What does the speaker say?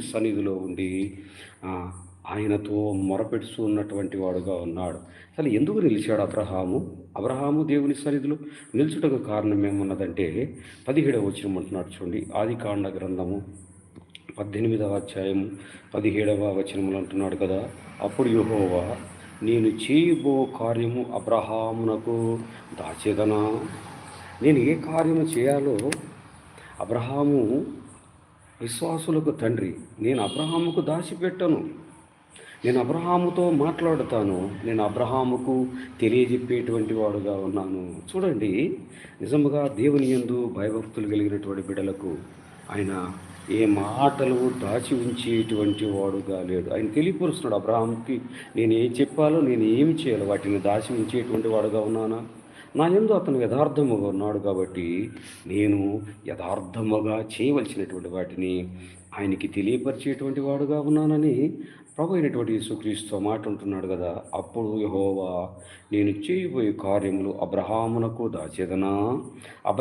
సన్నిధిలో ఉండి ఆ, ఆయనతో మొరపెడుతూ ఉన్నటువంటి వాడుగా ఉన్నాడు. అసలు ఎందుకు నిలిచాడు అబ్రహాము? అబ్రహాము దేవుని సన్నిధిలో నిలుచుటకు కారణం ఏమున్నదంటే 17వ వచనం అంటున్నాడు చూడండి. ఆదికాండ గ్రంథము 18వ అధ్యాయము 17వ వచనములు అంటున్నాడు కదా. అప్పుడు యెహోవా, నేను చేయబో కార్యము అబ్రహామునకు దాచేదనా? నేను ఏ కార్యము చేయాలో అబ్రహాము విశ్వాసులకు తండ్రి. నేను అబ్రహాముకు దాచిపెట్టను. నేను అబ్రహాముతో మాట్లాడుతాను. నేను అబ్రహాముకు తెలియజెప్పేటువంటి వాడుగా ఉన్నాను. చూడండి, నిజముగా దేవుని యందు భయభక్తులు కలిగినటువంటి బిడ్డలకు ఆయన ఏ మాటలు దాచి ఉంచేటువంటి వాడుగా లేడు. ఆయన తెలియపరుస్తున్నాడు అబ్రహాముకి, నేను ఏం చెప్పాలో, నేను ఏమి చేయాలో వాటిని దాచి ఉంచేటువంటి వాడుగా ఉన్నానా? నా యందు అతను యథార్థముగా ఉన్నాడు కాబట్టి నేను యథార్థముగా చేయవలసినటువంటి వాటిని ఆయనకి తెలియపరిచేటువంటి వాడుగా ఉన్నానని ప్రభు అయినటువంటి యేసుక్రీస్తు మాట ఉంటున్నాడు కదా. అప్పుడు యెహోవా, నేను చేయబోయే కార్యములు అబ్రహామునకు దాచేదనా? అబ్రహాము